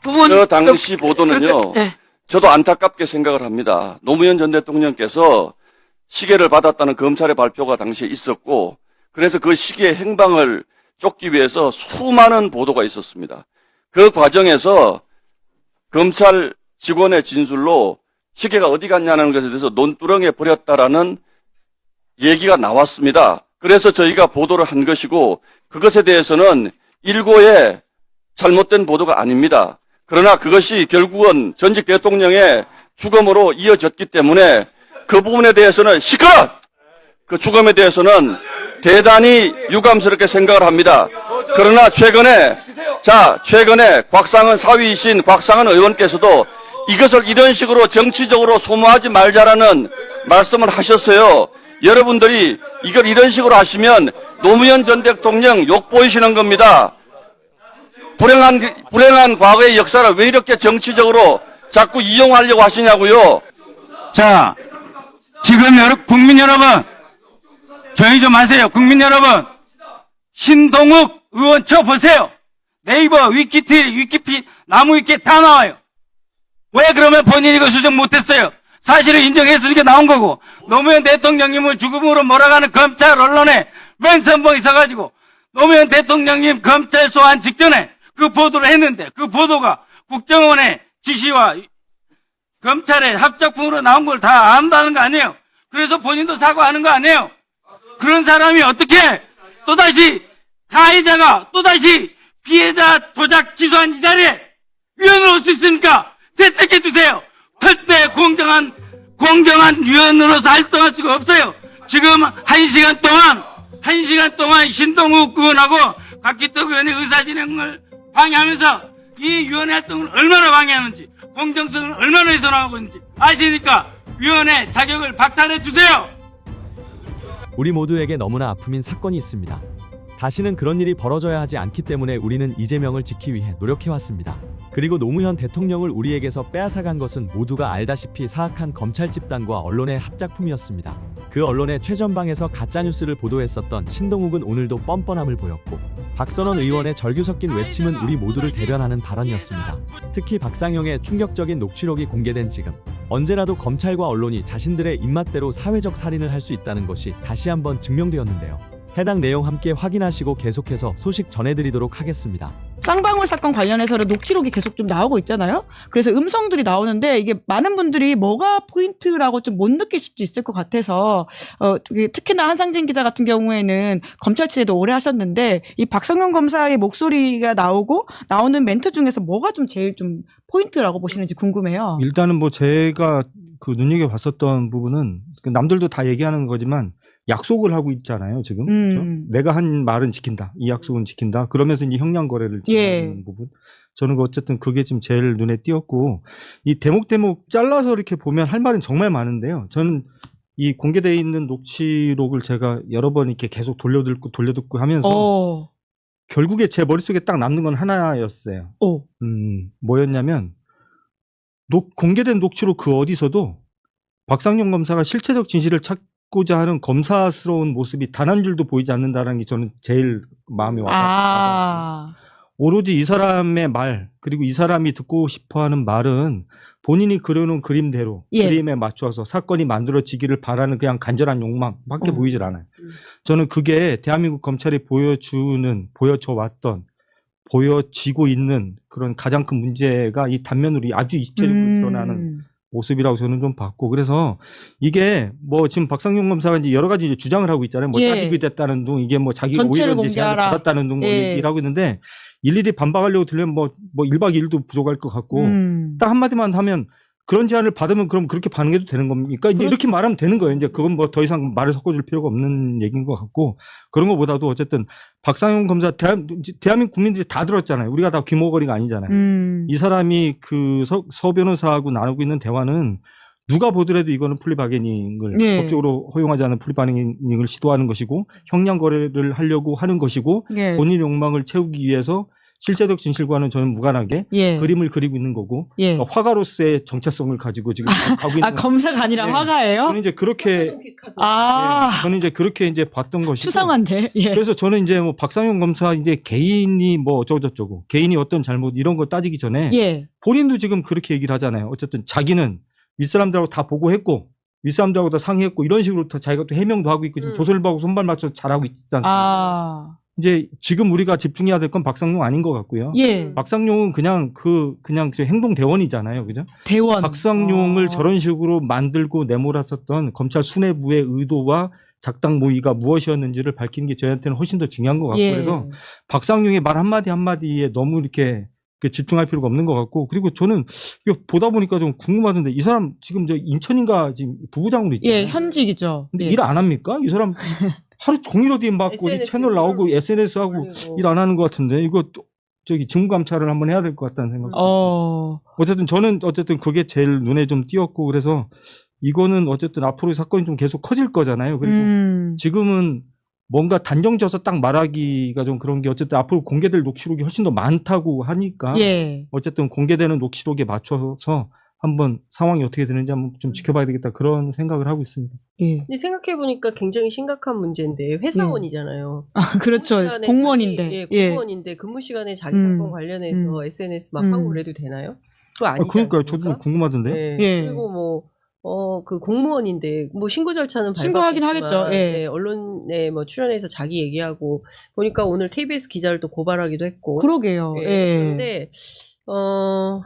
그 당시 보도는요. 네. 저도 안타깝게 생각을 합니다. 노무현 전 대통령께서 시계를 받았다는 검찰의 발표가 당시에 있었고 그래서 그 시계의 행방을 쫓기 위해서 수많은 보도가 있었습니다. 그 과정에서 검찰 직원의 진술로 시계가 어디 갔냐는 것에 대해서 논두렁에 버렸다라는 얘기가 나왔습니다. 그래서 저희가 보도를 한 것이고 그것에 대해서는 일고의 잘못된 보도가 아닙니다. 그러나 그것이 결국은 전직 대통령의 죽음으로 이어졌기 때문에 그 부분에 대해서는 시끄러! 그 죽음에 대해서는 대단히 유감스럽게 생각을 합니다. 그러나 최근에 곽상은 사위이신 곽상은 의원께서도 이것을 이런 식으로 정치적으로 소모하지 말자라는 말씀을 하셨어요. 여러분들이 이걸 이런 식으로 하시면 노무현 전 대통령 욕보이시는 겁니다. 불행한 과거의 역사를 왜 이렇게 정치적으로 자꾸 이용하려고 하시냐고요. 자, 지금 국민 여러분, 조용히 좀 하세요. 국민 여러분, 신동욱 의원 쳐보세요. 네이버, 위키피, 나무위키 다 나와요. 왜 그러면 본인이 그 수정 못했어요? 사실을 인정해서 이게 나온 거고, 노무현 대통령님을 죽음으로 몰아가는 검찰 언론에 맨선봉 있어가지고, 노무현 대통령님 검찰 소환 직전에 그 보도를 했는데, 그 보도가 국정원의 지시와 검찰의 합작품으로 나온 걸 다 안다는 거 아니에요? 그래서 본인도 사과하는 거 아니에요? 그런 사람이 어떻게 또다시 가해자가 또다시 피해자 조작 기소한 이 자리에 위원으로 올 수 있습니까? 채택해 주세요. 절대 공정한 위원으로서 활동할 수가 없어요. 지금 1시간 동안 신동욱 의원하고 박기덕 의원의 의사진행을 방해하면서 이 위원회 활동을 얼마나 방해하는지, 공정성을 얼마나 훼손하고 있는지 아시니까 위원회 자격을 박탈해 주세요. 우리 모두에게 너무나 아픔인 사건이 있습니다. 다시는 그런 일이 벌어져야 하지 않기 때문에 우리는 이재명을 지키기 위해 노력해왔습니다. 그리고 노무현 대통령을 우리에게서 빼앗아간 것은 모두가 알다시피 사악한 검찰 집단과 언론의 합작품이었습니다. 그 언론의 최전방에서 가짜뉴스를 보도했었던 신동욱은 오늘도 뻔뻔함을 보였고 박선원 의원의 절규 섞인 외침은 우리 모두를 대변하는 발언이었습니다. 특히 박상용의 충격적인 녹취록이 공개된 지금 언제라도 검찰과 언론이 자신들의 입맛대로 사회적 살인을 할 수 있다는 것이 다시 한번 증명되었는데요. 해당 내용 함께 확인하시고 계속해서 소식 전해드리도록 하겠습니다. 쌍방울 사건 관련해서는 녹취록이 계속 좀 나오고 있잖아요. 그래서 음성들이 나오는데 이게 많은 분들이 뭐가 포인트라고 좀 못 느낄 수도 있을 것 같아서 특히나 한상진 기자 같은 경우에는 검찰치에도 오래 하셨는데 이 박성현 검사의 목소리가 나오는 멘트 중에서 뭐가 좀 제일 좀 포인트라고 보시는지 궁금해요. 일단은 뭐 제가 그 눈여겨봤었던 부분은 남들도 다 얘기하는 거지만 약속을 하고 있잖아요, 지금. 그렇죠? 내가 한 말은 지킨다. 이 약속은 지킨다. 그러면서 이제 형량 거래를 진행하는 부분. 저는 어쨌든 그게 지금 제일 눈에 띄었고, 이 대목 잘라서 이렇게 보면 할 말은 정말 많은데요. 저는 이 공개되어 있는 녹취록을 제가 여러 번 이렇게 계속 돌려듣고 하면서 결국에 제 머릿속에 딱 남는 건 하나였어요. 뭐였냐면, 공개된 녹취록 그 어디서도 박상용 검사가 실체적 진실을 찾고자 하는 검사스러운 모습이 단 한 줄도 보이지 않는다는 게 저는 제일 마음에 와닿았어요. 오로지 이 사람의 말, 그리고 이 사람이 듣고 싶어하는 말은 본인이 그려놓은 그림대로 그림에 맞춰서 사건이 만들어지기를 바라는 그냥 간절한 욕망밖에 보이질 않아요. 저는 그게 대한민국 검찰이 보여지고 있는 그런 가장 큰 문제가 이 단면으로 아주 입체적으로 드러나는 모습이라고 저는 좀 봤고, 그래서 이게 뭐 지금 박상용 검사가 이제 여러 가지 이제 주장을 하고 있잖아요. 뭐 따지게 됐다는 둥, 이게 뭐 자기가 오히려 이제 제안을 받았다는 둥, 뭐 얘기를 하고 있는데 일일이 반박하려고 들려면 뭐 1박 2일도 부족할 것 같고, 딱 한마디만 하면 그런 제안을 받으면 그럼 그렇게 반응해도 되는 겁니까? 이제 이렇게 말하면 되는 거예요. 이제 그건 뭐 더 이상 말을 섞어줄 필요가 없는 얘기인 것 같고, 그런 것보다도 어쨌든 박상용 검사 대한민국 국민들이 다 들었잖아요. 우리가 다 귀머거리가 아니잖아요. 이 사람이 그 서 변호사하고 나누고 있는 대화는 누가 보더라도 이거는 플리바게닝을 법적으로 허용하지 않은 플리바게닝을 시도하는 것이고 형량 거래를 하려고 하는 것이고 본인 욕망을 채우기 위해서 실체적 진실과는 저는 무관하게 예. 그림을 그리고 있는 거고 예. 그러니까 화가로서의 정체성을 가지고 지금 가고 있는. 아, 검사가 아니라 네. 화가예요? 저는 이제 그렇게 저는 이제 그렇게 이제 봤던 것이고. 수상한데. 예. 그래서 저는 이제 뭐 박상용 검사 이제 개인이 뭐 어쩌고저쩌고 개인이 어떤 잘못 이런 걸 따지기 전에 예. 본인도 지금 그렇게 얘기를 하잖아요. 어쨌든 자기는 윗사람들하고 다 보고했고 윗사람들하고 다 상의했고 이런 식으로 다 자기가 또 해명도 하고 있고 지금 조설부하고 손발 맞춰서 잘하고 있지 않습니까? 아. 이제 지금 우리가 집중해야 될 건 박상용 아닌 것 같고요. 예. 박상용은 그냥 그냥 행동 대원이잖아요. 그죠? 대원. 박상용을 저런 식으로 만들고 내몰았었던 검찰 수뇌부의 의도와 작당 모의가 무엇이었는지를 밝히는 게 저희한테는 훨씬 더 중요한 것 같고 예. 그래서 박상용의 말 한마디 한마디에 너무 이렇게 집중할 필요가 없는 것 같고 그리고 저는 이거 보다 보니까 좀 궁금하던데 이 사람 지금 저 인천인가 지금 부부장으로 있잖아요. 예, 현직이죠. 근데 예. 일 안 합니까? 이 사람 하루 종일 어디 막고 SNS 채널 나오고 SNS 하고 그리고 일 안 하는 것 같은데 이거 또 저기 증감찰을 한번 해야 될 것 같다는 생각. 어쨌든 저는 그게 제일 눈에 좀 띄었고 그래서 이거는 어쨌든 앞으로 사건이 좀 계속 커질 거잖아요. 그리고 지금은 뭔가 단정지어서 딱 말하기가 좀 그런 게 어쨌든 앞으로 공개될 녹취록이 훨씬 더 많다고 하니까 예. 어쨌든 공개되는 녹취록에 맞춰서 한번 상황이 어떻게 되는지 한번 좀 지켜봐야 되겠다 그런 생각을 하고 있습니다. 예. 근데 생각해보니까 굉장히 심각한 문제인데 회사원이잖아요. 아, 그렇죠. 근무 시간에 공무원인데. 자기, 공무원인데 근무 시간에 자기 사건 관련해서 SNS 막 하고 그래도 되나요? 그거 아니지 그러니까요. 않습니까? 저도 궁금하던데. 네. 예. 그리고 그 공무원인데 뭐 신고 절차는 신고하긴 밟았겠지만 하겠죠. 예. 네, 언론에 뭐 출연해서 자기 얘기하고 보니까 오늘 KBS 기자를 또 고발하기도 했고. 그러게요. 예. 예. 그런데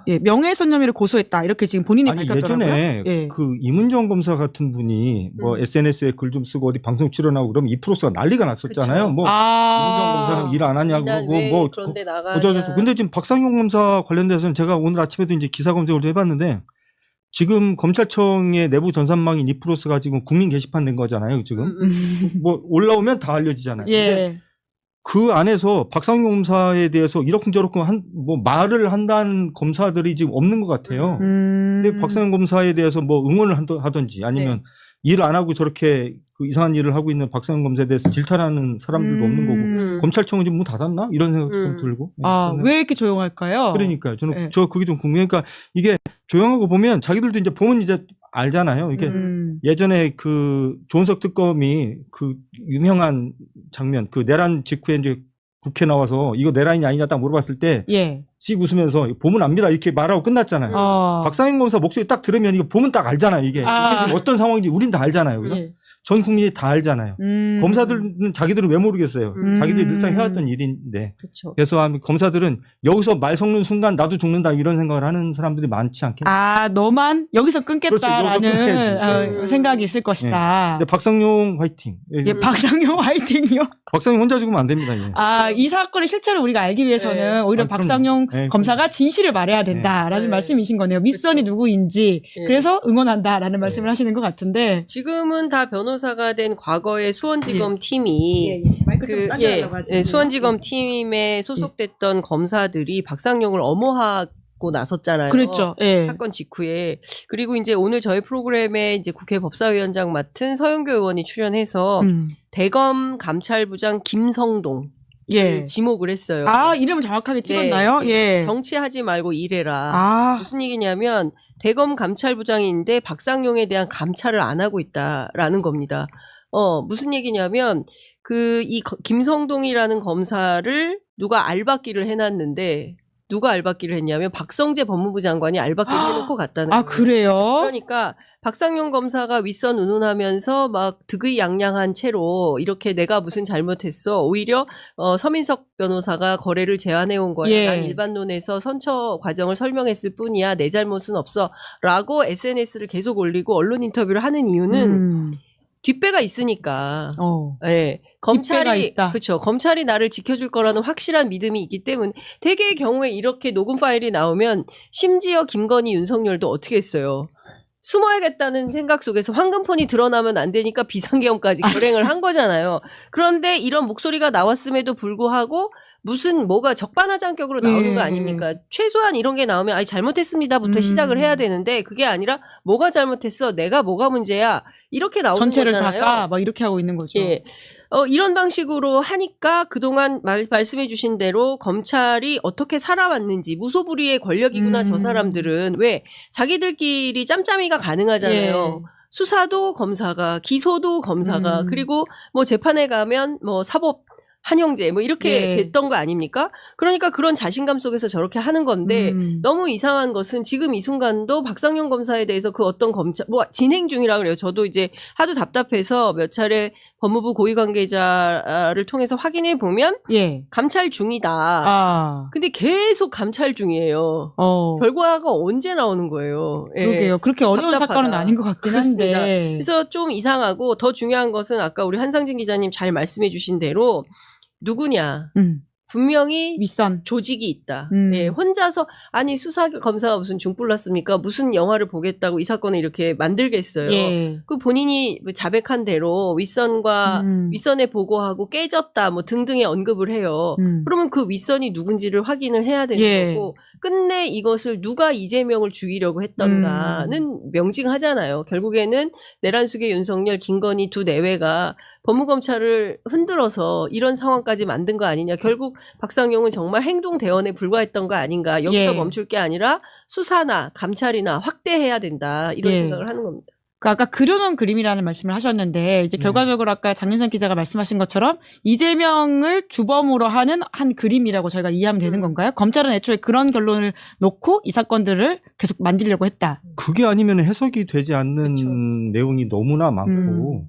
예, 명예훼손 혐의를 고소했다. 이렇게 지금 본인이 아니 밝혔더라고요. 예전에 예. 그 이문정 검사 같은 분이 뭐 SNS에 글 좀 쓰고 어디 방송 출연하고 그러면 이프로스가 난리가 났었잖아요. 그쵸. 뭐 이문정 검사는 일 안 하냐고 난 그러고 왜 뭐 그런데 나가냐. 어쩌고저쩌고. 근데 지금 박상용 검사 관련돼서는 제가 오늘 아침에도 이제 기사 검색을 좀 해봤는데 지금 검찰청의 내부 전산망인 이프로스가 지금 국민 게시판 된 거잖아요. 지금 뭐 올라오면 다 알려지잖아요. 근데 예. 그 안에서 박상용 검사에 대해서 이러쿵저러쿵 뭐 말을 한다는 검사들이 지금 없는 것 같아요. 근데 박상용 검사에 대해서 뭐 응원을 하든지 아니면 일을 안 하고 저렇게 그 이상한 일을 하고 있는 박상용 검사에 대해서 질타하는 사람들도 없는 거고 검찰청은 지금 문 닫았나? 이런 생각도 좀 들고. 아, 왜 이렇게 조용할까요? 그러니까요. 저는 네. 그게 좀 궁금해요. 그러니까 이게 조용한 거 보면 자기들도 이제 보면 이제 알잖아요. 이게 예전에 그 조은석 특검이 그 유명한 장면, 그 내란 직후에 이제 국회 나와서 이거 내란이 아니냐 딱 물어봤을 때 예. 씩 웃으면서 보면 압니다 이렇게 말하고 끝났잖아요. 박상용 검사 목소리 딱 들으면 이거 보면 딱 알잖아요. 이게 지금 어떤 상황인지 우린 다 알잖아요. 그죠? 예. 전 국민이 다 알잖아요. 검사들은 자기들은 왜 모르겠어요. 자기들이 늘상 해왔던 일인데. 그렇죠. 그래서 검사들은 여기서 말 섞는 순간 나도 죽는다 이런 생각을 하는 사람들이 많지 않겠나. 아, 너만 여기서 끊겠다라는 그렇죠. 여기서 끊어야지. 생각이 있을 것이다. 근데 박상용 화이팅. 예, 박상용 화이팅이요? 박상용 혼자 죽으면 안 됩니다. 예. 아, 이 사건의 실체를 우리가 알기 위해서는 오히려 아, 그럼요. 박상용 네, 검사가 진실을 말해야 된다라는 네. 말씀이신 거네요. 윗선이 누구인지. 네. 그래서 응원한다라는 말씀을 하시는 것 같은데. 지금은 다 변호사가 된 과거의 수원지검 팀이 마이크 수원지검 팀에 소속됐던 검사들이 박상용을 엄호하고 나섰잖아요. 그랬죠. 예. 사건 직후에. 그리고 이제 오늘 저희 프로그램에 이제 국회 법사위원장 맡은 서영교 의원이 출연해서 대검 감찰부장 김성동 예. 지목을 했어요. 아, 이름을 정확하게 찍었나요? 예. 정치하지 말고 일해라. 아. 무슨 얘기냐면 대검 감찰부장인데 박상용에 대한 감찰을 안 하고 있다라는 겁니다. 무슨 얘기냐면 이 김성동이라는 검사를 누가 알박기를 해놨는데 누가 알박기를 했냐면 박성재 법무부 장관이 알박기를 해놓고 갔다는 거예요. 아, 그래요? 그러니까 박상용 검사가 윗선 운운하면서 막 득의양양한 채로 이렇게 내가 무슨 잘못했어. 오히려 서민석 변호사가 거래를 제안해 온 거야. 예. 난 일반론에서 선처 과정을 설명했을 뿐이야. 내 잘못은 없어. 라고 SNS를 계속 올리고 언론 인터뷰를 하는 이유는 뒷배가 있으니까. 예. 검찰이 그렇죠. 검찰이 나를 지켜줄 거라는 확실한 믿음이 있기 때문에 대개의 경우에 이렇게 녹음 파일이 나오면 심지어 김건희, 윤석열도 어떻게 했어요? 숨어야겠다는 생각 속에서 황금폰이 드러나면 안 되니까 비상계엄까지 결행을 한 거잖아요. 그런데 이런 목소리가 나왔음에도 불구하고 무슨 뭐가 적반하장격으로 나오는 예. 거 아닙니까? 최소한 이런 게 나오면 아니 잘못했습니다부터 음. 시작을 해야 되는데 그게 아니라 뭐가 잘못했어? 내가 뭐가 문제야? 이렇게 나오는 전체를 거잖아요. 다 까, 막 이렇게 하고 있는 거죠. 예. 이런 방식으로 하니까 그동안 말씀해 주신 대로 검찰이 어떻게 살아왔는지 무소불위의 권력이구나 저 사람들은 왜 자기들끼리 짬짬이가 가능하잖아요. 예. 수사도 검사가 기소도 검사가 그리고 뭐 재판에 가면 뭐 사법 한형제 뭐 이렇게 예. 됐던 거 아닙니까? 그러니까 그런 자신감 속에서 저렇게 하는 건데 너무 이상한 것은 지금 이 순간도 박상용 검사에 대해서 그 어떤 검찰 뭐 진행 중이라 그래요. 저도 이제 하도 답답해서 몇 차례 법무부 고위 관계자를 통해서 확인해 보면 예. 감찰 중이다. 아. 근데 계속 감찰 중이에요. 결과가 언제 나오는 거예요? 예. 그러게요. 그렇게 어려운 답답하다. 사건은 아닌 것 같긴 그렇습니다. 한데. 그래서 좀 이상하고 더 중요한 것은 아까 우리 한상진 기자님 잘 말씀해 주신 대로 누구냐. 분명히 윗선. 조직이 있다. 예, 혼자서 아니 수사 검사가 무슨 중불났습니까? 무슨 영화를 보겠다고 이 사건을 이렇게 만들겠어요. 예. 그 본인이 자백한 대로 윗선에 보고하고 깨졌다 뭐 등등의 언급을 해요. 그러면 그 윗선이 누군지를 확인을 해야 되는 예. 거고 끝내 이것을 누가 이재명을 죽이려고 했던가는 명징하잖아요. 결국에는 내란숙의 윤석열, 김건희 두 내외가 법무검찰을 흔들어서 이런 상황까지 만든 거 아니냐. 결국 박상용은 정말 행동대원에 불과했던 거 아닌가. 여기서 예. 멈출 게 아니라 수사나 감찰이나 확대해야 된다. 이런 예. 생각을 하는 겁니다. 아까 그려놓은 그림이라는 말씀을 하셨는데 이제 결과적으로 아까 장윤선 기자가 말씀하신 것처럼 이재명을 주범으로 하는 한 그림이라고 저희가 이해하면 되는 건가요? 검찰은 애초에 그런 결론을 놓고 이 사건들을 계속 만들려고 했다. 그게 아니면 해석이 되지 않는 그쵸. 내용이 너무나 많고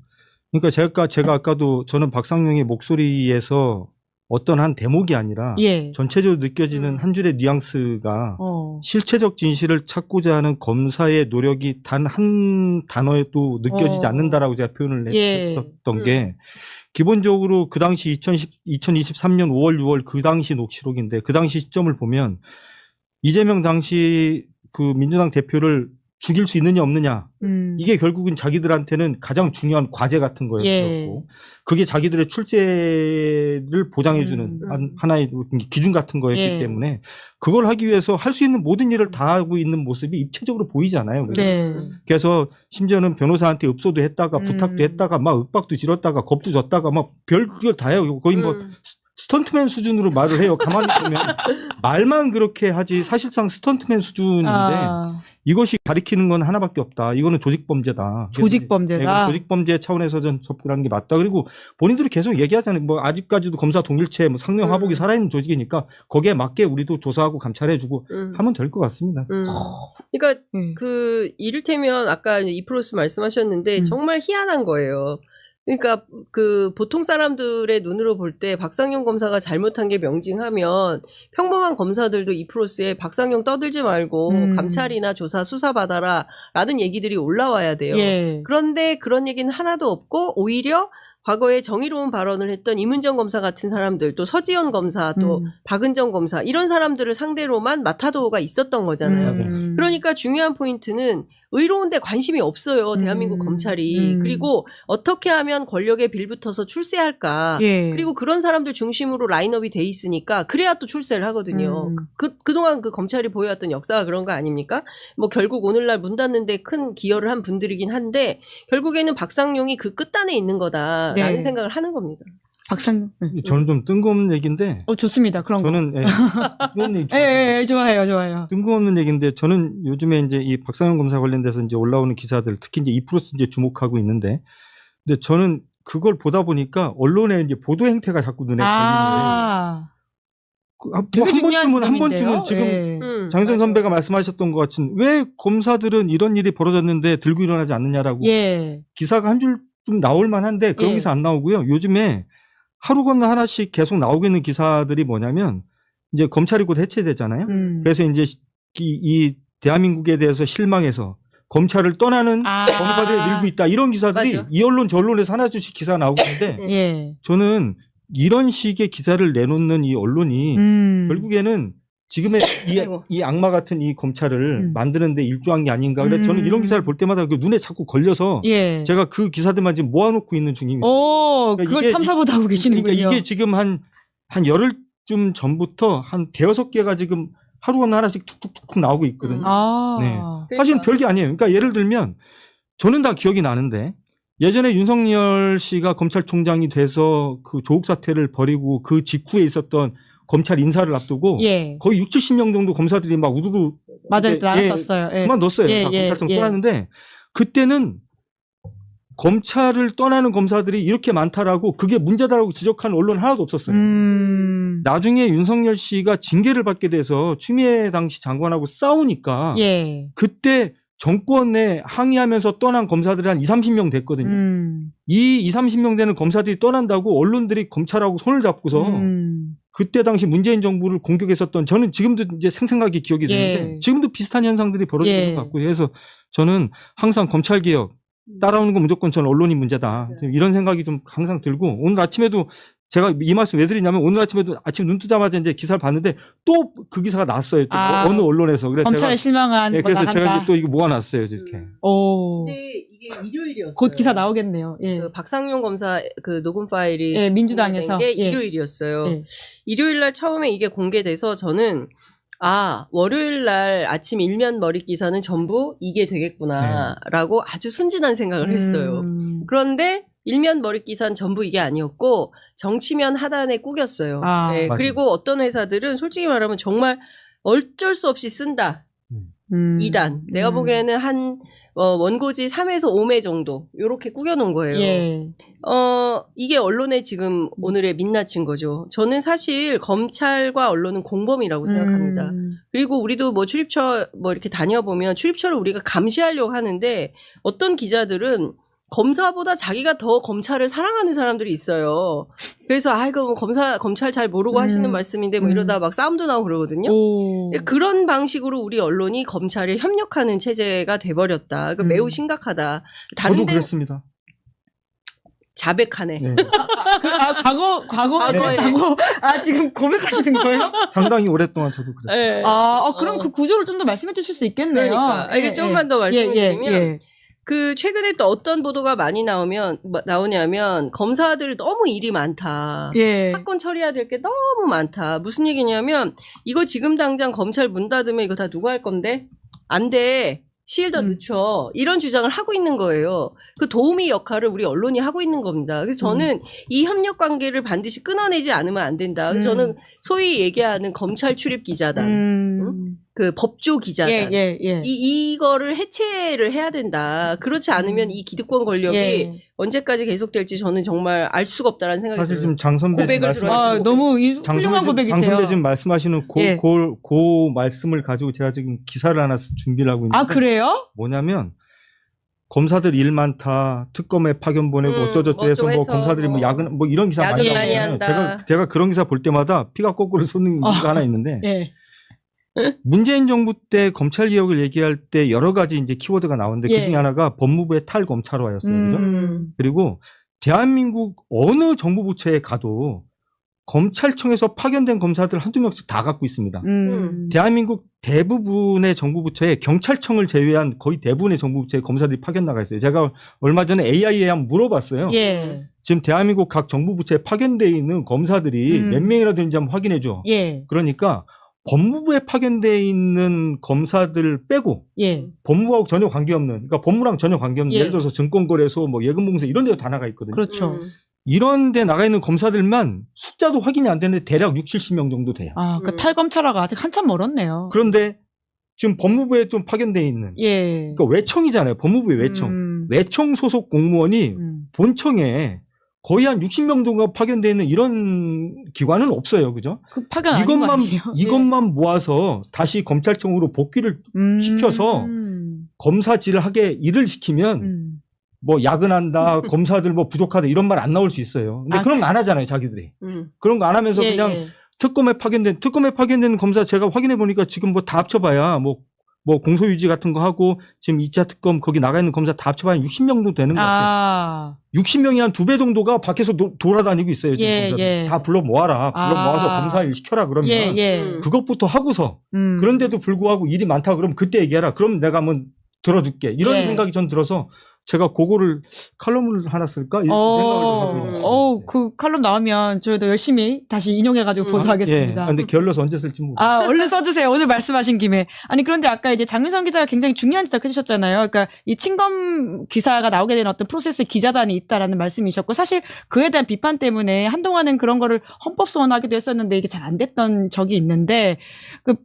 그러니까 제가 아까도 저는 박상용의 목소리에서 어떤 한 대목이 아니라 예. 전체적으로 느껴지는 한 줄의 뉘앙스가 실체적 진실을 찾고자 하는 검사의 노력이 단 한 단어에도 느껴지지 않는다라고 제가 표현을 예. 했던 게 기본적으로 그 당시 2023년 5월 6월 그 당시 녹취록인데 그 당시 시점을 보면 이재명 당시 그 민주당 대표를 죽일 수 있느냐 없느냐 이게 결국은 자기들한테는 가장 중요한 과제 같은 거였고 예. 그게 자기들의 출세를 보장해주는 하나의 기준 같은 거였기 예. 때문에 그걸 하기 위해서 할 수 있는 모든 일을 다 하고 있는 모습이 입체적으로 보이잖아요. 네. 그래서 심지어는 변호사한테 읍소도 했다가 부탁도 했다가 막 윽박도 지렀다가 겁도 졌다가 막 별걸 다 해요. 거의 뭐 스턴트맨 수준으로 말을 해요. 가만히 보면 말만 그렇게 하지 사실상 스턴트맨 수준인데 이것이 가리키는 건 하나밖에 없다. 이거는 조직범죄다. 조직범죄다. 조직범죄 차원에서 전 접근하는 게 맞다. 그리고 본인들이 계속 얘기하잖아요. 뭐 아직까지도 검사 동일체, 뭐 상명 하복이 살아있는 조직이니까 거기에 맞게 우리도 조사하고 감찰해주고 하면 될 것 같습니다. 그러니까 그 이를테면 아까 이프로스 말씀하셨는데 정말 희한한 거예요. 그러니까 그 보통 사람들의 눈으로 볼 때 박상용 검사가 잘못한 게 명징하면 평범한 검사들도 이프로스에 박상용 떠들지 말고 감찰이나 조사 수사 받아라 라는 얘기들이 올라와야 돼요. 예. 그런데 그런 얘기는 하나도 없고 오히려 과거에 정의로운 발언을 했던 이문정 검사 같은 사람들, 또 서지현 검사, 또 박은정 검사 이런 사람들을 상대로만 마타도가 있었던 거잖아요. 그러니까 중요한 포인트는 의로운데 관심이 없어요. 대한민국 검찰이. 그리고 어떻게 하면 권력에 빌붙어서 출세할까. 예. 그리고 그런 사람들 중심으로 라인업이 돼 있으니까 그래야 또 출세를 하거든요. 그동안 그 검찰이 보여왔던 역사가 그런 거 아닙니까? 뭐 결국 오늘날 문 닫는데 큰 기여를 한 분들이긴 한데 결국에는 박상용이 그 끝단에 있는 거다라는 네. 생각을 하는 겁니다. 박상용. 저는 좀 뜬금없는 얘기인데 좋습니다. 그런 거. 저는 뜬금없는 얘기 예, 좋아요. 뜬금없는 얘기인데 저는 요즘에 이제 이 박상용 검사 관련돼서 이제 올라오는 기사들 특히 이제 이프로스 이제 주목하고 있는데 근데 저는 그걸 보다 보니까 언론의 이제 보도 행태가 자꾸 눈에 걸리는데 되게 중요한 한 번쯤은 지금 장윤선 선배가 말씀하셨던 것 같은 왜 검사들은 이런 일이 벌어졌는데 들고 일어나지 않느냐라고 기사가 한 줄 좀 나올 만한데 그런 기사 안 나오고요. 요즘에 하루 건너 하나씩 계속 나오고 있는 기사들이 뭐냐면 이제 검찰이 곧 해체되잖아요. 그래서 이제 이 대한민국에 대해서 실망해서 검찰을 떠나는 검사들이 늘고 있다. 이런 기사들이 맞아. 이 언론 저 언론에서 하나씩 기사 나오고 있는데 저는 이런 식의 기사를 내놓는 이 언론이 결국에는 지금의 이 악마 같은 이 검찰을 만드는데 일조한 게 아닌가. 그래서 저는 이런 기사를 볼 때마다 그 눈에 자꾸 걸려서 제가 그 기사들만 지금 모아놓고 있는 중입니다. 그걸 탐사보도 하고 계시는군요. 그러니까 이게 지금 한 열흘 달쯤 전부터 한 대여섯 개가 지금 하루는 하나씩 툭툭툭 나오고 있거든요. 아. 네. 사실은 별게 아니에요. 그러니까 예를 들면 저는 다 기억이 나는데 예전에 윤석열 씨가 검찰총장이 돼서 그 조국 사태를 벌이고 그 직후에 있었던 검찰 인사를 앞두고 예. 거의 6, 70명 정도 검사들이 막 우르르 맞아요. 이제, 나갔었어요. 예. 그만뒀어요. 예, 다 예, 검찰청 예. 떠났는데 그때는 검찰을 떠나는 검사들이 이렇게 많다라고 그게 문제다라고 지적하는 언론 하나도 없었어요. 나중에 윤석열 씨가 징계를 받게 돼서 추미애 당시 장관하고 싸우니까 예. 그때 정권에 항의하면서 떠난 검사들이 한 20, 30명 됐거든요. 이 20, 30명 되는 검사들이 떠난다고 언론들이 검찰하고 손을 잡고서 그때 당시 문재인 정부를 공격했었던 저는 지금도 이제 생생하게 기억이 되는데 예. 지금도 비슷한 현상들이 벌어지는 예. 것 같고요. 그래서 저는 항상 검찰개혁 따라오는 건 무조건 저는 언론이 문제다. 이런 생각이 좀 항상 들고 오늘 아침에도 제가 이 말씀 왜 드리냐면 오늘 아침에도 아침 눈 뜨자마자 이제 기사를 봤는데 또 그 기사가 났어요. 또 어느 언론에서. 그래서 검찰에 제가 실망한 예, 거 그래서 나간다. 제가 이제 또 이거 모아놨어요. 이렇게. 오. 근데 이게 일요일이었어요. 곧 기사 나오겠네요. 예. 그 박상용 검사 그 녹음 파일이 예, 민주당에서. 공개된 게 예. 일요일이었어요. 예. 일요일 날 처음에 이게 공개돼서 저는 월요일 날 아침 일면 머릿 기사는 전부 이게 되겠구나라고 아주 순진한 생각을 했어요. 그런데 일면 머릿 기사는 전부 이게 아니었고 정치면 하단에 꾸겼어요. 네, 맞아요. 그리고 어떤 회사들은 솔직히 말하면 정말 어쩔 수 없이 쓴다. 2단. 내가 보기에는 한 원고지 3에서 5매 정도 요렇게 꾸겨놓은 거예요. 예. 이게 언론의 지금 오늘의 민낯인 거죠. 저는 사실 검찰과 언론은 공범이라고 생각합니다. 그리고 우리도 뭐 출입처 뭐 이렇게 다녀보면 출입처를 우리가 감시하려고 하는데 어떤 기자들은 검사보다 자기가 더 검찰을 사랑하는 사람들이 있어요. 그래서 이거 뭐 검찰 잘 모르고 하시는 말씀인데 뭐 이러다 막 싸움도 나고 그러거든요. 그런 방식으로 우리 언론이 검찰에 협력하는 체제가 돼버렸다. 이거 매우 심각하다. 다른 저도 데 그랬습니다. 자백하네. 네. 과거에. 지금 고백하시는 거예요? 상당히 오랫동안 저도 그랬어요. 네. 그럼 그 구조를 좀 더 말씀해 주실 수 있겠네요. 그러니까. 이게 조금만 더 말씀을 드리면 예. 그 최근에 또 어떤 보도가 많이 나오냐면 검사들 너무 일이 많다. 예. 사건 처리해야 될 게 너무 많다. 무슨 얘기냐면 이거 지금 당장 검찰 문 닫으면 이거 다 누가 할 건데? 안 돼. 시일 더 늦춰. 이런 주장을 하고 있는 거예요. 그 도우미 역할을 우리 언론이 하고 있는 겁니다. 그래서 저는 이 협력 관계를 반드시 끊어내지 않으면 안 된다. 그래서 저는 소위 얘기하는 검찰 출입 기자단, 그 법조 기자단, 이거를 해체를 해야 된다. 그렇지 않으면 이 기득권 권력이 언제까지 계속될지 저는 정말 알 수가 없다라는 생각이 사실 들어요. 지금 장 선배 고백을 들어야지. 너무 훌륭한 고백이세요. 장 선배 지금 말씀하시는 그 말씀을 가지고 제가 지금 기사를 하나 준비를 하고 있는데. 그래요? 뭐냐면 검사들 일 많다, 특검에 파견 보내고 어쩌저쩌 해서 뭐 검사들이 뭐 야근 뭐 이런 기사 많이 야근 많이 나오잖아요. 한다. 제가 그런 기사 볼 때마다 피가 거꾸로 솟는 이유가 하나 있는데. 예. 문재인 정부 때 검찰 개혁을 얘기할 때 여러 가지 이제 키워드가 나오는데 그 중에 하나가 법무부의 탈검찰화였어요. 그죠? 그리고 대한민국 어느 정부 부처에 가도 검찰청에서 파견된 검사들 한두 명씩 다 갖고 있습니다. 대한민국 대부분의 정부 부처에 경찰청을 제외한 거의 대부분의 정부 부처에 검사들이 파견 나가 있어요. 제가 얼마 전에 AI에 한번 물어봤어요. 지금 대한민국 각 정부 부처에 파견되어 있는 검사들이 몇 명이나 되는지 한번 확인해 줘. 그러니까 법무부에 파견되어 있는 검사들 빼고 법무부하고 전혀 관계없는, 그러니까 법무랑 전혀 관계없는 예를 들어서 증권거래소, 뭐 예금봉사 이런 데도 다 나가 있거든요. 그렇죠. 이런 데 나가 있는 검사들만 숫자도 확인이 안 되는데 대략 6, 70명 정도 돼요. 그 탈검찰화가 아직 한참 멀었네요. 그런데 지금 법무부에 좀 파견되어 있는, 그러니까 외청이잖아요. 법무부의 외청. 외청 소속 공무원이 본청에 거의 한 60명 정도 파견되어 있는 이런 기관은 없어요. 그죠? 그 파견 아닌 거 아니에요? 이것만 모아서 다시 검찰청으로 복귀를 시켜서 검사질을 하게 일을 시키면 뭐 야근한다, 검사들 뭐 부족하다 이런 말 안 나올 수 있어요. 근데 그런 거 안 하잖아요, 자기들이. 그런 거 안 하면서 그냥 특검에 파견된 검사 제가 확인해 보니까 지금 뭐 다 합쳐봐야 뭐 공소유지 같은 거 하고 지금 2차 특검 거기 나가 있는 검사 다 합쳐봐야 60명 정도 되는 것 같아요. 60명이 한 2배 정도가 밖에서 돌아다니고 있어요. 지금 다 불러 모아라. 불러 모아서 검사 일 시켜라 그러면 그것부터 하고서 그런데도 불구하고 일이 많다 그러면 그때 얘기해라. 그럼 내가 한번 들어줄게. 이런 생각이 전 들어서 제가 그거를 칼럼을 하나 쓸까? 이 생각을 좀 하고 있는 중이에요. 그 칼럼 나오면 저희도 열심히 다시 인용해가지고 보도하겠습니다. 예. 근데 게을러서 언제 쓸지 모르겠어요. 얼른 써주세요. 오늘 말씀하신 김에. 아니, 그런데 아까 이제 장윤성 기자가 굉장히 중요한 지적 해주셨잖아요. 그러니까 이 친검 기사가 나오게 된 어떤 프로세스 기자단이 있다라는 말씀이셨고, 사실 그에 대한 비판 때문에 한동안은 그런 거를 헌법소원하기도 했었는데 이게 잘 안 됐던 적이 있는데,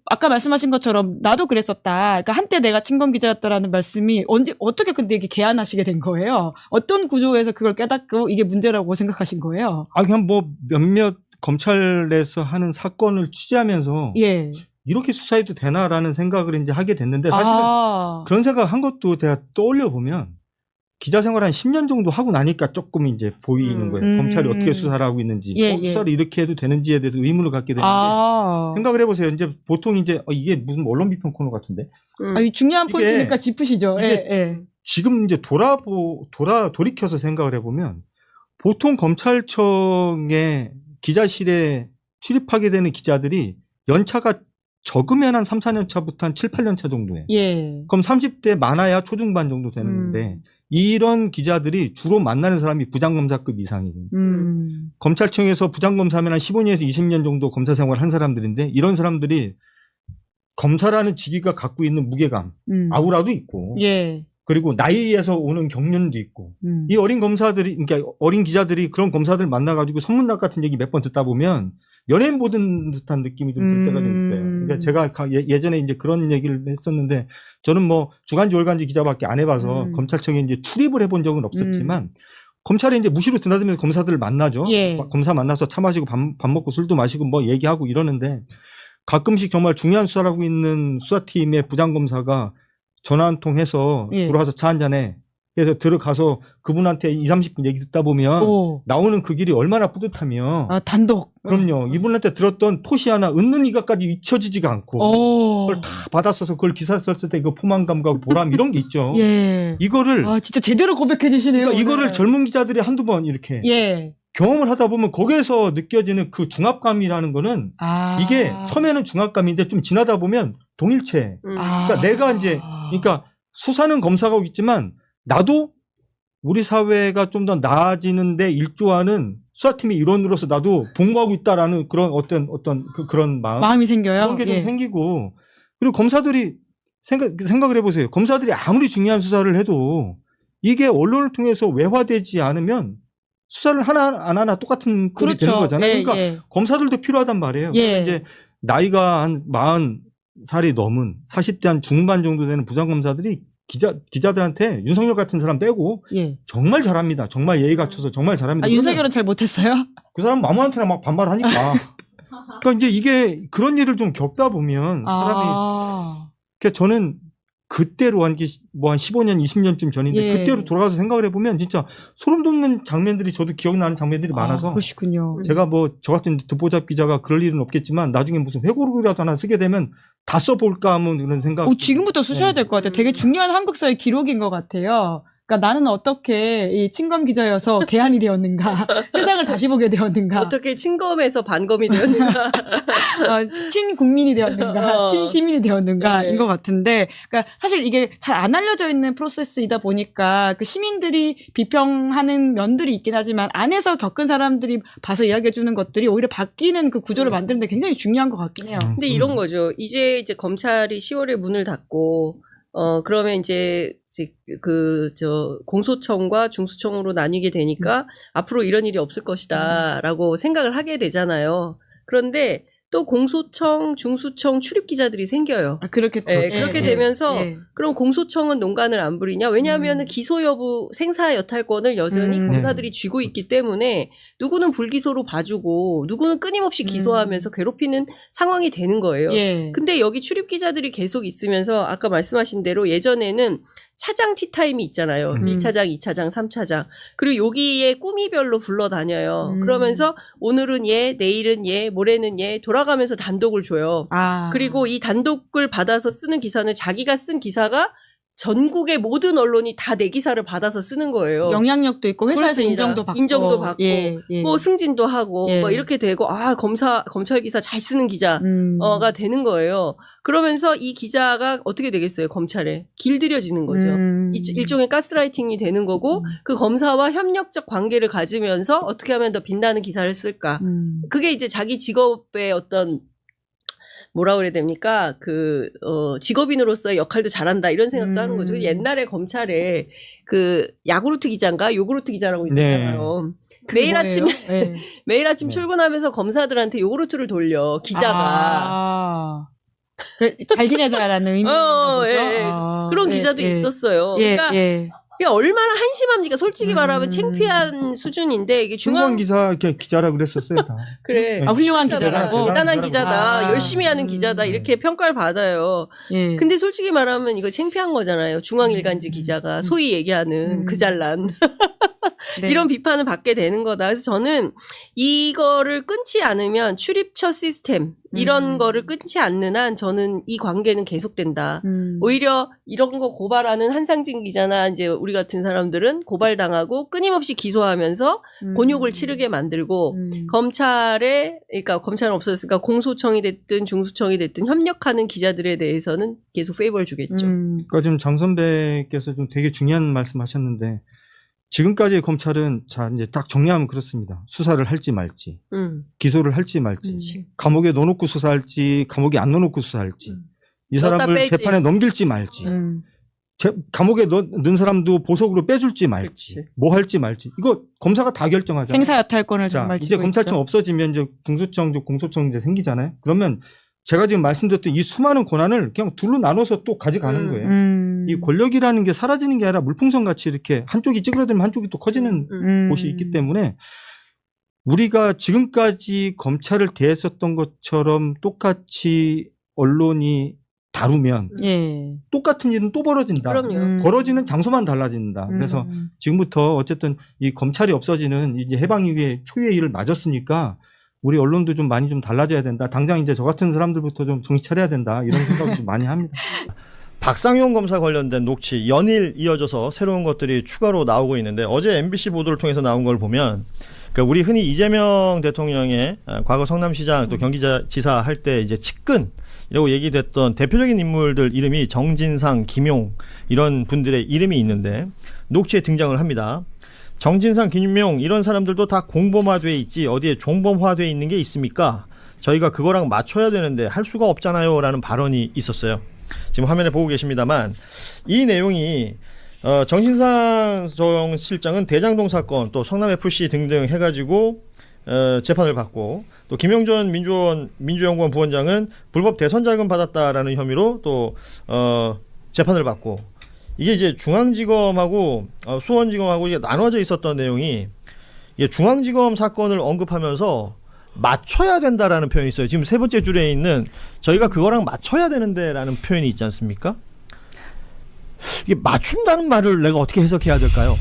아까 말씀하신 것처럼 나도 그랬었다. 그러니까 한때 내가 친검 기자였다라는 말씀이 어떻게 근데 이게 개안하시게 된 거예요? 어떤 구조에서 그걸 깨닫고 이게 문제라고 생각하신 거예요? 그냥 뭐 몇몇 검찰에서 하는 사건을 취재하면서 예. 이렇게 수사해도 되나라는 생각을 이제 하게 됐는데 사실은 그런 생각 한 것도 제가 떠올려 보면 기자 생활 한 10년 정도 하고 나니까 조금 이제 보이는 거예요. 검찰이 어떻게 수사를 하고 있는지, 수사를 이렇게 해도 되는지에 대해서 의문을 갖게 되는데 생각을 해보세요. 이제 보통 이제 이게 무슨 언론 비평 코너 같은데? 중요한 포인트니까 짚으시죠. 지금 이제 돌이켜서 생각을 해보면 보통 검찰청의 기자실에 출입하게 되는 기자들이 연차가 적으면 한 3, 4년 차부터 한 7, 8년 차 정도예요. 그럼 30대 많아야 초중반 정도 되는데 이런 기자들이 주로 만나는 사람이 부장검사급 이상이거든요. 검찰청에서 부장검사면 한 15년에서 20년 정도 검사 생활을 한 사람들인데 이런 사람들이 검사라는 직위가 갖고 있는 무게감, 아우라도 있고 그리고 나이에서 오는 경륜도 있고 이 어린 검사들이, 그러니까 어린 기자들이 그런 검사들 만나가지고 선문답 같은 얘기 몇 번 듣다 보면 연예인 보는 듯한 느낌이 좀 들 때가 좀 있어요. 그러니까 제가 예전에 이제 그런 얘기를 했었는데 저는 뭐 주간지 월간지 기자밖에 안 해봐서 검찰청에 이제 출입을 해본 적은 없었지만 검찰에 이제 무시로 드나들면서 검사들을 만나죠. 검사 만나서 차 마시고 밥 먹고 술도 마시고 뭐 얘기하고 이러는데 가끔씩 정말 중요한 수사를 하고 있는 수사팀의 부장검사가 전화 한 통 해서 들어와서 차 한잔해. 그래서 들어가서 그분한테 20, 30분 얘기 듣다 보면 나오는 그 길이 얼마나 뿌듯하며. 단독. 그럼요. 이분한테 들었던 토시 하나 은는 이가까지 잊혀지지가 않고 그걸 다 받았어서 그걸 기사 썼을 때 그 포만감과 보람 이런 게 있죠. 이거를 진짜 제대로 고백해 주시네요. 그러니까 이거를 젊은 기자들이 한두 번 이렇게 경험을 하다 보면 거기에서 느껴지는 그 중압감이라는 거는 이게 처음에는 중압감인데 좀 지나다 보면 동일체. 그러니까 내가 이제 그러니까 수사는 검사가 있지만 나도 우리 사회가 좀 더 나아지는데 일조하는 수사팀의 일원으로서 나도 봉사하고 있다라는 그런 그런 마음이 생겨요. 그런 게 좀 생기고 그리고 검사들이 생각을 해보세요. 검사들이 아무리 중요한 수사를 해도 이게 언론을 통해서 외화되지 않으면 수사를 하나 똑같은 꼴이 되는 거잖아요. 그러니까 검사들도 필요하단 말이에요. 이제 나이가 한 40살이 넘은 40대 한 중반 정도 되는 부장검사들이 기자들한테 윤석열 같은 사람 빼고 정말 잘합니다. 정말 예의 갖춰서 정말 잘합니다. 윤석열은 잘 못했어요? 그 사람 아무한테나 막 반말하니까. 그러니까 이제 이게 그런 일을 좀 겪다 보면 사람이 그러니까 저는 그때로 한 15년, 20년쯤 전인데 그때로 돌아가서 생각을 해보면 진짜 소름 돋는 장면들이 저도 기억나는 장면들이 많아서 그러시군요. 제가 뭐 저 같은 듣보잡 기자가 그럴 일은 없겠지만 나중에 무슨 회고록이라도 하나 쓰게 되면 다 써볼까 하면 그런 생각. 지금부터 쓰셔야 될 것 같아요. 되게 중요한 한국사의 기록인 것 같아요. 그러니까 나는 어떻게 이 친검 기자여서 개안이 되었는가, 세상을 다시 보게 되었는가, 어떻게 친검에서 반검이 되었는가, 친국민이 되었는가, 친시민이 되었는가인 것 같은데, 그러니까 사실 이게 잘 안 알려져 있는 프로세스이다 보니까 그 시민들이 비평하는 면들이 있긴 하지만 안에서 겪은 사람들이 봐서 이야기해주는 것들이 오히려 바뀌는 그 구조를 만드는데 굉장히 중요한 것 같긴 해요. 근데 이런 거죠. 이제 검찰이 10월에 문을 닫고 그러면 이제 공소청과 중수청으로 나뉘게 되니까 앞으로 이런 일이 없을 것이다라고 생각을 하게 되잖아요. 그런데 또 공소청, 중수청 출입 기자들이 생겨요. 그렇겠죠. 그렇게 되면서 그럼 공소청은 농간을 안 부리냐? 왜냐하면 기소 여부 생사 여탈권을 여전히 검사들이 쥐고 있기 때문에 누구는 불기소로 봐주고 누구는 끊임없이 기소하면서 괴롭히는 상황이 되는 거예요. 근데 여기 출입 기자들이 계속 있으면서 아까 말씀하신 대로 예전에는 차장 티타임이 있잖아요. 1차장, 2차장, 3차장. 그리고 여기에 꾸미별로 불러다녀요. 그러면서 오늘은 얘, 내일은 얘, 모레는 얘 돌아가면서 단독을 줘요. 그리고 이 단독을 받아서 쓰는 기사는 자기가 쓴 기사가 전국의 모든 언론이 다 내 기사를 받아서 쓰는 거예요. 영향력도 있고 회사에서 그렇습니다. 인정도 받고 인정도 받고 예. 뭐 승진도 하고 예. 뭐 이렇게 되고 검찰 기사 잘 쓰는 기자가 되는 거예요. 그러면서 이 기자가 어떻게 되겠어요? 검찰에 길들여지는 거죠. 일종의 가스라이팅이 되는 거고 그 검사와 협력적 관계를 가지면서 어떻게 하면 더 빛나는 기사를 쓸까? 그게 이제 자기 직업의 어떤 뭐라 그래야 됩니까? 직업인으로서의 역할도 잘한다 이런 생각도 하는 거죠. 옛날에 검찰에 그 야구르트 기자인가 요구르트 기자라고 있었잖아요. 매일 아침 네. 매일 아침 출근하면서 검사들한테 요구르트를 돌려 기자가 잘 지내자라는 의미인 거죠. 예. 그런 기자도 있었어요. 그러니까 이게 얼마나 한심합니까? 솔직히 말하면 창피한 수준인데 이게 중앙 기사 기자라 그랬었어요. 다. 그래. 훌륭한 기자라고. 대단한 기자다. 열심히 하는 기자다. 이렇게 평가를 받아요. 예. 근데 솔직히 말하면 이거 창피한 거잖아요. 중앙일간지 기자가 소위 얘기하는 그 잘난 네. 이런 비판을 받게 되는 거다. 그래서 저는 이거를 끊지 않으면 출입처 시스템 이런 거를 끊지 않는 한 저는 이 관계는 계속된다. 오히려 이런 거 고발하는 한상진 기자나 이제 우리 같은 사람들은 고발당하고 끊임없이 기소하면서 곤욕을 치르게 만들고 그러니까 검찰은 없어졌으니까 공소청이 됐든 중수청이 됐든 협력하는 기자들에 대해서는 계속 페이버를 주겠죠. 그러니까 지금 장 선배께서 좀 되게 중요한 말씀하셨는데 지금까지의 검찰은 이제 딱 정리하면 그렇습니다. 수사를 할지 말지, 기소를 할지 말지, 감옥에 넣어놓고 수사할지, 감옥에 안 넣어놓고 수사할지, 이 사람을 재판에 넘길지 말지, 감옥에 넣은 사람도 보석으로 빼줄지 말지, 뭐 할지 말지, 이거 검사가 다 결정하잖아요. 생사여탈권을 정말 이제 검찰청 있죠. 없어지면 이제 중수청, 공소청 이제 생기잖아요. 그러면 제가 지금 말씀드렸던 이 수많은 권한을 그냥 둘로 나눠서 또 가져가는 거예요. 이 권력이라는 게 사라지는 게 아니라 물풍선 같이 이렇게 한쪽이 찌그러들면 한쪽이 또 커지는 곳이 있기 때문에 우리가 지금까지 검찰을 대했었던 것처럼 똑같이 언론이 다루면 똑같은 일은 또 벌어진다. 그럼요. 벌어지는 장소만 달라진다. 그래서 지금부터 어쨌든 이 검찰이 없어지는 이제 해방 이후에 초유의 일을 맞았으니까 우리 언론도 좀 많이 좀 달라져야 된다. 당장 이제 저 같은 사람들부터 좀 정신 차려야 된다. 이런 생각을 좀 많이 합니다. 박상용 검사 관련된 녹취 연일 이어져서 새로운 것들이 추가로 나오고 있는데 어제 MBC 보도를 통해서 나온 걸 보면 그러니까 우리 흔히 이재명 대통령의 과거 성남시장 또 경기지사 할 때 이제 측근이라고 얘기됐던 대표적인 인물들 이름이 정진상, 김용 이런 분들의 이름이 있는데 녹취에 등장을 합니다. 정진상, 김용 이런 사람들도 다 공범화돼 있지 어디에 종범화돼 있는 게 있습니까? 저희가 그거랑 맞춰야 되는데 할 수가 없잖아요 라는 발언이 있었어요. 지금 화면에 보고 계십니다만 이 내용이 정진상 정 실장은 대장동 사건 또 성남FC 등등 해가지고 재판을 받고 또 김영전 민주연구원 부원장은 불법 대선 자금 받았다라는 혐의로 또 재판을 받고 이게 이제 중앙지검하고 수원지검하고 이게 나눠져 있었던 내용이 이게 중앙지검 사건을 언급하면서 맞춰야 된다라는 표현이 있어요. 지금 세 번째 줄에 있는 저희가 그거랑 맞춰야 되는데라는 표현이 있지 않습니까? 이게 맞춘다는 말을 내가 어떻게 해석해야 될까요?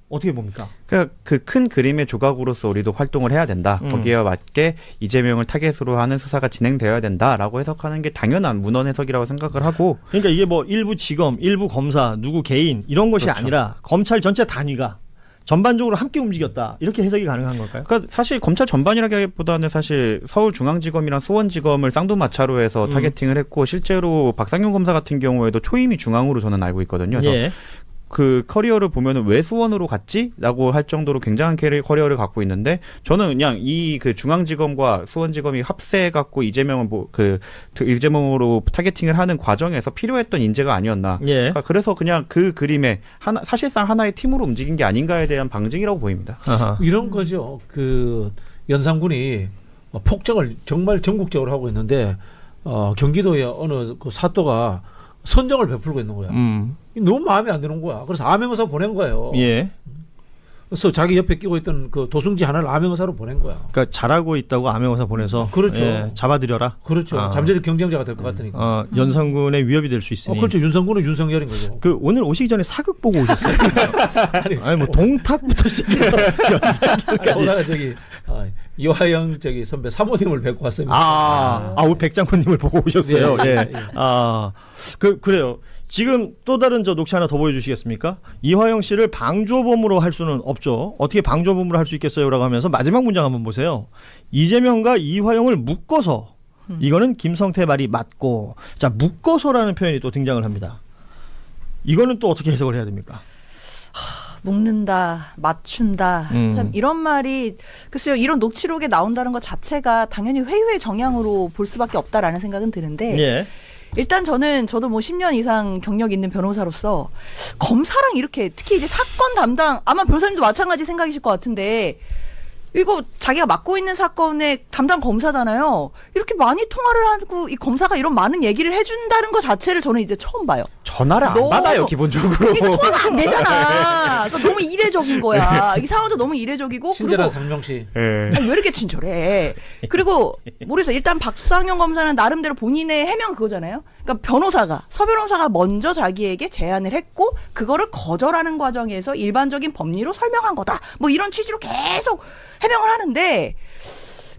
어떻게 봅니까? 그러니까 그 큰 그림의 조각으로서 우리도 활동을 해야 된다. 거기에 맞게 이재명을 타겟으로 하는 수사가 진행되어야 된다라고 해석하는 게 당연한 문헌 해석이라고 생각을 하고. 그러니까 이게 뭐 일부 지검, 일부 검사, 누구 개인 이런 것이 그렇죠. 아니라 검찰 전체 단위가 전반적으로 함께 움직였다. 이렇게 해석이 가능한 걸까요? 그러니까 사실 검찰 전반이라기보다는 사실 서울중앙지검이랑 수원지검을 쌍두마차로 해서 타겟팅을 했고 실제로 박상용 검사 같은 경우에도 초임이 중앙으로 저는 알고 있거든요. 그래서 예. 그 커리어를 보면은 왜 수원으로 갔지? 라고 할 정도로 굉장한 커리어를 갖고 있는데 저는 그냥 이 그 중앙지검과 수원지검이 합세해갖고 이재명을 이재명으로 타겟팅을 하는 과정에서 필요했던 인재가 아니었나. 예. 그러니까 그래서 그냥 그 그림에 사실상 하나의 팀으로 움직인 게 아닌가에 대한 방증이라고 보입니다. 아하. 이런 거죠. 그 연산군이 폭정을 정말 전국적으로 하고 있는데 경기도의 어느 그 사또가 선정을 베풀고 있는 거야. 너무 마음에 안 드는 거야. 그래서 암행어사 보낸 거예요. 예. 그래서 자기 옆에 끼고 있던 그 도승지 하나를 암행어사로 보낸 거야. 그러니까 잘하고 있다고 암행어사 보내서 그렇죠. 예, 잡아들여라. 그렇죠. 잠재적 경쟁자가 될 것 같으니까. 연산군의 위협이 될 수 있으니. 그렇죠. 윤석군은 윤석열인 거죠. 그 오늘 오시기 전에 사극 보고 오셨어요? 아니 뭐 동탁부터 시작해서 연산군까지. 이화영 선배 사모님을 뵙고 왔습니다. 오늘 백장군님을 보고 오셨어요. 예. 그래요. 지금 또 다른 녹취 하나 더 보여주시겠습니까? 이화영 씨를 방조범으로 할 수는 없죠. 어떻게 방조범으로 할 수 있겠어요라고 하면서 마지막 문장 한번 보세요. 이재명과 이화영을 묶어서 이거는 김성태 말이 맞고 자 묶어서라는 표현이 또 등장을 합니다. 이거는 또 어떻게 해석을 해야 됩니까? 묶는다, 맞춘다. 참 이런 말이 글쎄요. 이런 녹취록에 나온다는 것 자체가 당연히 회유의 정향으로 볼 수밖에 없다라는 생각은 드는데 예. 일단 저도 뭐 10년 이상 경력 있는 변호사로서 검사랑 이렇게 특히 이제 사건 담당 아마 변호사님도 마찬가지 생각이실 것 같은데 이거 자기가 맡고 있는 사건의 담당 검사잖아요. 이렇게 많이 통화를 하고 이 검사가 이런 많은 얘기를 해준다는 것 자체를 저는 이제 처음 봐요. 전화를 안 받아요, 기본적으로. 이게 통화가 안 되잖아. 그러니까 너무 이례적인 거야. 이 상황도 너무 이례적이고. 친절한 그리고 상명씨. 왜 이렇게 친절해? 그리고 모르겠어요. 일단 박상용 검사는 나름대로 본인의 해명 그거잖아요. 그러니까 서 변호사가 먼저 자기에게 제안을 했고 그거를 거절하는 과정에서 일반적인 법리로 설명한 거다. 뭐 이런 취지로 계속 해명을 하는데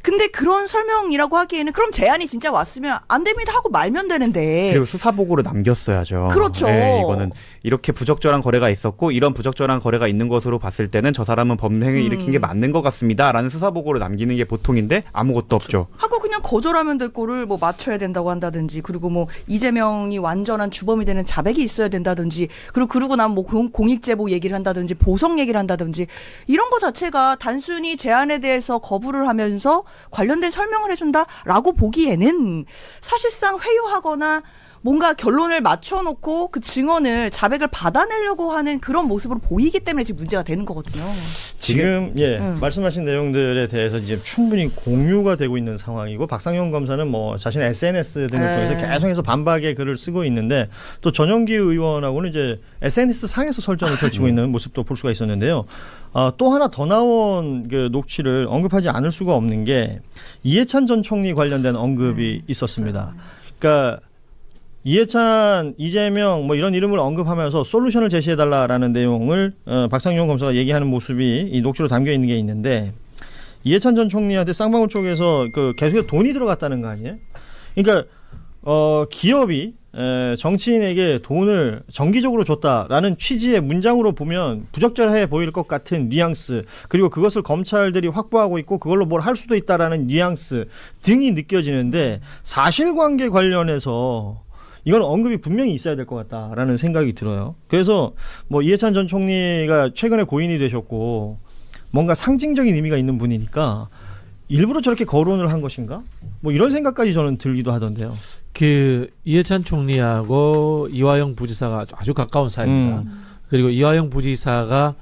근데 그런 설명이라고 하기에는 그럼 제안이 진짜 왔으면 안 됩니다 하고 말면 되는데. 그리고 수사보고로 남겼어야죠. 그렇죠. 네, 이거는 이렇게 부적절한 거래가 있었고 이런 부적절한 거래가 있는 것으로 봤을 때는 저 사람은 범행을 일으킨 게 맞는 것 같습니다라는 수사보고를 남기는 게 보통인데 아무것도 없죠. 하고 그냥 거절하면 될 거를 뭐 맞춰야 된다고 한다든지 그리고 뭐 이재명이 완전한 주범이 되는 자백이 있어야 된다든지 그러고 나면 뭐 공익제보 얘기를 한다든지 보석 얘기를 한다든지 이런 거 자체가 단순히 제안에 대해서 거부를 하면서 관련된 설명을 해준다라고 보기에는 사실상 회유하거나 뭔가 결론을 맞춰놓고 그 증언을 자백을 받아내려고 하는 그런 모습으로 보이기 때문에 지금 문제가 되는 거거든요. 지금 말씀하신 내용들에 대해서 이제 충분히 공유가 되고 있는 상황이고 박상용 검사는 뭐 자신의 SNS 등을 통해서 계속해서 반박의 글을 쓰고 있는데 또 전용기 의원하고는 이제 SNS 상에서 설전을 펼치고 있는 모습도 볼 수가 있었는데요. 또 하나 더 나온 그 녹취를 언급하지 않을 수가 없는 게 이해찬 전 총리 관련된 언급이 있었습니다. 그러니까 이해찬, 이재명 뭐 이런 이름을 언급하면서 솔루션을 제시해달라라는 내용을 박상용 검사가 얘기하는 모습이 이 녹취로 담겨 있는 게 있는데 이해찬 전 총리한테 쌍방울 쪽에서 그 계속 돈이 들어갔다는 거 아니에요? 그러니까 기업이 정치인에게 돈을 정기적으로 줬다라는 취지의 문장으로 보면 부적절해 보일 것 같은 뉘앙스 그리고 그것을 검찰들이 확보하고 있고 그걸로 뭘 할 수도 있다라는 뉘앙스 등이 느껴지는데 사실관계 관련해서 이건 언급이 분명히 있어야 될 것 같다라는 생각이 들어요. 그래서 뭐 이해찬 전 총리가 최근에 고인이 되셨고 뭔가 상징적인 의미가 있는 분이니까 일부러 저렇게 거론을 한 것인가? 뭐 이런 생각까지 저는 들기도 하던데요. 그 이해찬 총리하고 이화영 부지사가 아주 가까운 사이입니다. 그리고 이화영 부지사가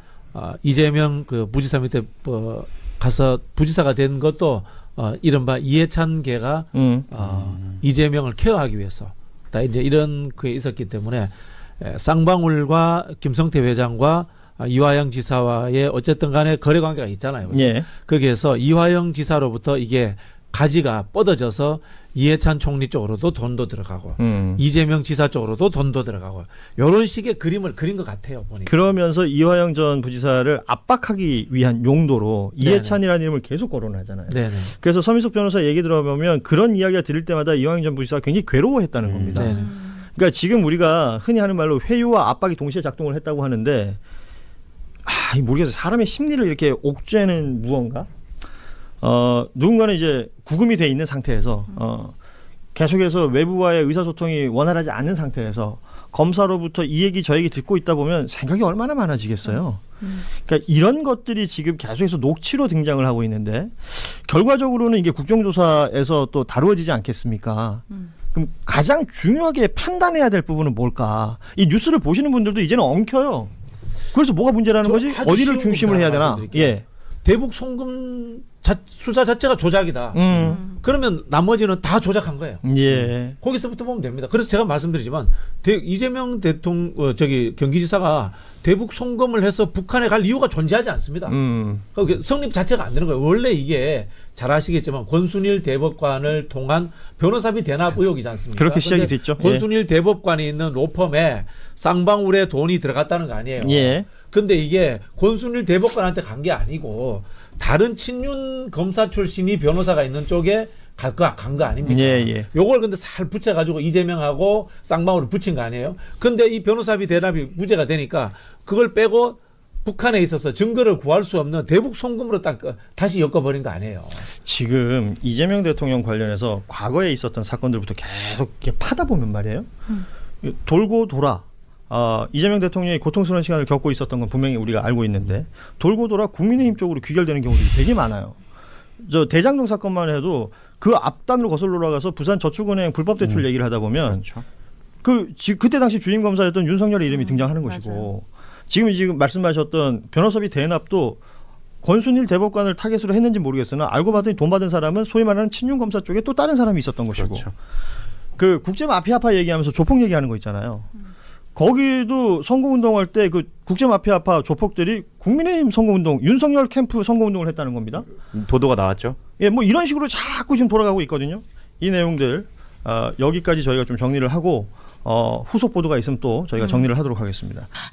이재명 그 부지사 밑에 가서 부지사가 된 것도 이른바 이해찬계가 이재명을 케어하기 위해서 다 이제 이런 그게 있었기 때문에 쌍방울과 김성태 회장과 이화영 지사와의 어쨌든 간에 거래 관계가 있잖아요. 예. 거기에서 이화영 지사로부터 이게 가지가 뻗어져서 이해찬 총리 쪽으로도 돈도 들어가고 이재명 지사 쪽으로도 돈도 들어가고 이런 식의 그림을 그린 것 같아요. 보니까. 그러면서 이화영 전 부지사를 압박하기 위한 용도로 이해찬이라는 이름을 계속 거론하잖아요. 네네. 그래서 서민석 변호사 얘기 들어보면 그런 이야기가 들을 때마다 이화영 전 부지사가 굉장히 괴로워했다는 겁니다. 네네. 그러니까 지금 우리가 흔히 하는 말로 회유와 압박이 동시에 작동을 했다고 하는데 모르겠어요. 사람의 심리를 이렇게 옥죄는 무언가? 누군가는 이제 구금이 돼 있는 상태에서 계속해서 외부와의 의사소통이 원활하지 않은 상태에서 검사로부터 이 얘기 저 얘기 듣고 있다 보면 생각이 얼마나 많아지겠어요. 그러니까 이런 것들이 지금 계속해서 녹취로 등장을 하고 있는데 결과적으로는 이게 국정조사에서 또 다루어지지 않겠습니까? 그럼 가장 중요하게 판단해야 될 부분은 뭘까? 이 뉴스를 보시는 분들도 이제는 엉켜요. 그래서 뭐가 문제라는 거지? 어디를 중심을 해야 되나? 예. 대북 송금 수사 자체가 조작이다. 그러면 나머지는 다 조작한 거예요. 예. 거기서부터 보면 됩니다. 그래서 제가 말씀드리지만 이재명 대통령 경기지사가 대북 송금을 해서 북한에 갈 이유가 존재하지 않습니다. 성립 자체가 안 되는 거예요. 원래 이게 잘 아시겠지만 권순일 대법관을 통한 변호사비 대납 의혹이지 않습니까? 그렇게 시작이 됐죠. 권순일 대법관이 있는 로펌에 쌍방울에 돈이 들어갔다는 거 아니에요. 예. 근데 이게 권순일 대법관한테 간 게 아니고 다른 친윤 검사 출신이 변호사가 있는 쪽에 간 거 아닙니까? 예. 요걸 근데 살 붙여가지고 이재명하고 쌍방울을 붙인 거 아니에요? 근데 이 변호사비 대납이 무죄가 되니까 그걸 빼고 북한에 있어서 증거를 구할 수 없는 대북 송금으로 딱 다시 엮어버린 거 아니에요? 지금 이재명 대통령 관련해서 과거에 있었던 사건들부터 계속 이렇게 파다 보면 말이에요. 돌고 돌아. 이재명 대통령이 고통스러운 시간을 겪고 있었던 건 분명히 우리가 알고 있는데 돌고 돌아 국민의힘 쪽으로 귀결되는 경우들이 되게 많아요. 저 대장동 사건만 해도 그 앞단으로 거슬러 올라가서 부산저축은행 불법 대출 얘기를 하다 보면 그때 당시 주임 검사였던 윤석열의 이름이 등장하는 것이고 지금 말씀하셨던 변호사비 대납도 권순일 대법관을 타겟으로 했는지 모르겠으나 알고 봤더니 돈 받은 사람은 소위 말하는 친윤 검사 쪽에 또 다른 사람이 있었던 것이고 그 국제 마피아파 얘기하면서 조폭 얘기하는 거 있잖아요. 거기도 선거운동할 때 그 국제마피아파 조폭들이 국민의힘 선거운동, 윤석열 캠프 선거운동을 했다는 겁니다. 보도가 나왔죠. 예, 뭐 이런 식으로 자꾸 지금 돌아가고 있거든요. 이 내용들 여기까지 저희가 좀 정리를 하고 후속 보도가 있으면 또 저희가 정리를 하도록 하겠습니다.